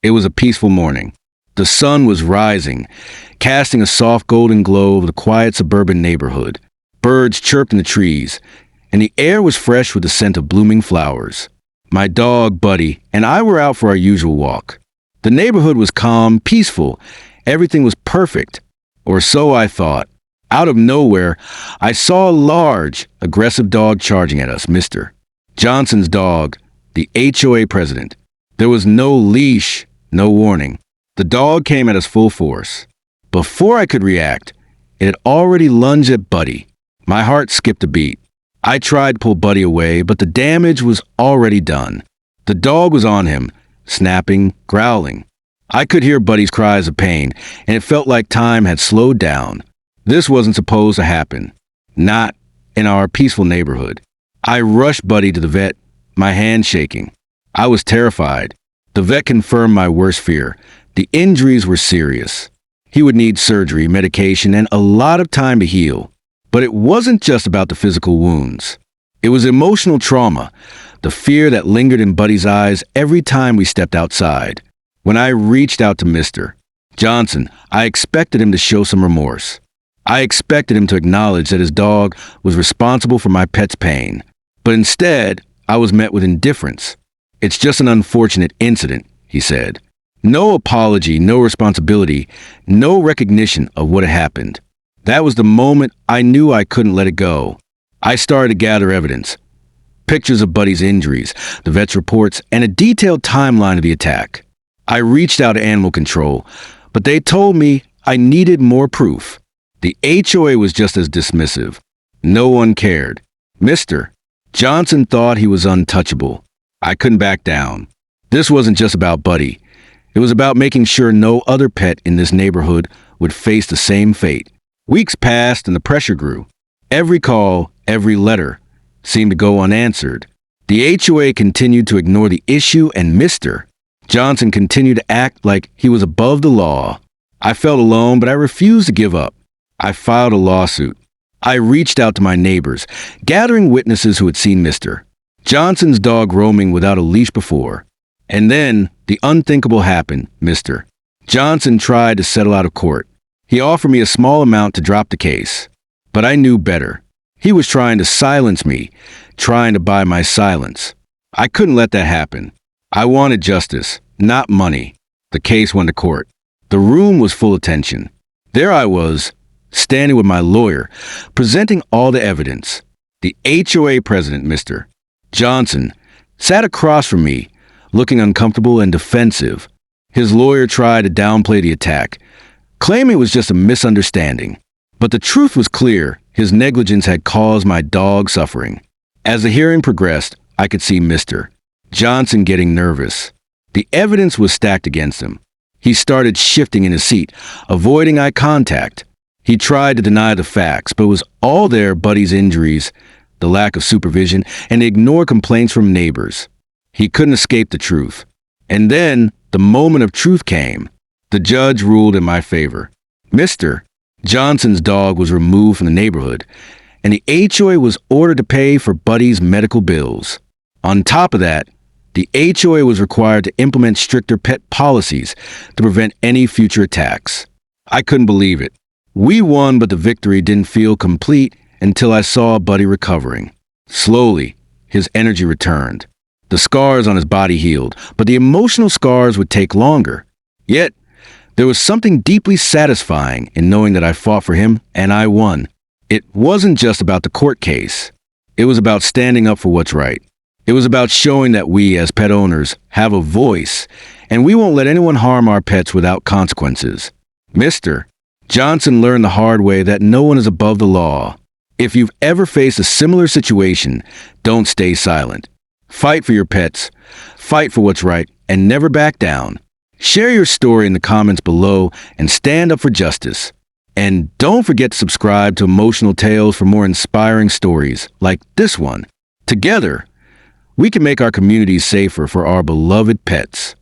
It was a peaceful morning. The sun was rising, casting a soft golden glow over the quiet suburban neighborhood. Birds chirped in the trees, and the air was fresh with the scent of blooming flowers. My dog, Buddy, and I were out for our usual walk. The neighborhood was calm, peaceful. Everything was perfect. Or so I thought. Out of nowhere, I saw a large, aggressive dog charging at us, Mr. Johnson's dog, the HOA president. There was no leash, no warning. The dog came at us full force. Before I could react, it had already lunged at Buddy. My heart skipped a beat. I tried to pull Buddy away, but the damage was already done. The dog was on him, snapping, growling. I could hear Buddy's cries of pain, and it felt like time had slowed down. This wasn't supposed to happen. Not in our peaceful neighborhood. I rushed Buddy to the vet, my hand shaking. I was terrified. The vet confirmed my worst fear. The injuries were serious. He would need surgery, medication, and a lot of time to heal. But it wasn't just about the physical wounds. It was emotional trauma, the fear that lingered in Buddy's eyes every time we stepped outside. When I reached out to Mr. Johnson, I expected him to show some remorse. I expected him to acknowledge that his dog was responsible for my pet's pain. But instead, I was met with indifference. "It's just an unfortunate incident," he said. No apology, no responsibility, no recognition of what had happened. That was the moment I knew I couldn't let it go. I started to gather evidence. Pictures of Buddy's injuries, the vet's reports, and a detailed timeline of the attack. I reached out to animal control, but they told me I needed more proof. The HOA was just as dismissive. No one cared. Mr. Johnson thought he was untouchable. I couldn't back down. This wasn't just about Buddy. It was about making sure no other pet in this neighborhood would face the same fate. Weeks passed and the pressure grew. Every call, every letter seemed to go unanswered. The HOA continued to ignore the issue, and Mr. Johnson continued to act like he was above the law. I felt alone, but I refused to give up. I filed a lawsuit. I reached out to my neighbors, gathering witnesses who had seen Mr. Johnson's dog roaming without a leash before. And then the unthinkable happened. Mr. Johnson tried to settle out of court. He offered me a small amount to drop the case. But I knew better. He was trying to silence me, trying to buy my silence. I couldn't let that happen. I wanted justice, not money. The case went to court. The room was full of tension. There I was, standing with my lawyer, presenting all the evidence. The HOA president, Mr. Johnson, sat across from me, looking uncomfortable and defensive. His lawyer tried to downplay the attack, claiming it was just a misunderstanding. But the truth was clear. His negligence had caused my dog suffering. As the hearing progressed, I could see Mr. Johnson getting nervous. The evidence was stacked against him. He started shifting in his seat, avoiding eye contact. He tried to deny the facts, but it was all there: Buddy's injuries, the lack of supervision, and ignored complaints from neighbors. He couldn't escape the truth. And then the moment of truth came. The judge ruled in my favor. Mr. Johnson's dog was removed from the neighborhood, and the HOA was ordered to pay for Buddy's medical bills. On top of that, the HOA was required to implement stricter pet policies to prevent any future attacks. I couldn't believe it. We won, but the victory didn't feel complete until I saw Buddy recovering. Slowly, his energy returned. The scars on his body healed, but the emotional scars would take longer. Yet, there was something deeply satisfying in knowing that I fought for him and I won. It wasn't just about the court case. It was about standing up for what's right. It was about showing that we, as pet owners, have a voice, and we won't let anyone harm our pets without consequences. Mr. Johnson learned the hard way that no one is above the law. If you've ever faced a similar situation, don't stay silent. Fight for your pets, fight for what's right, and never back down. Share your story in the comments below and stand up for justice. And don't forget to subscribe to Emotional Tales for more inspiring stories like this one. Together, we can make our communities safer for our beloved pets.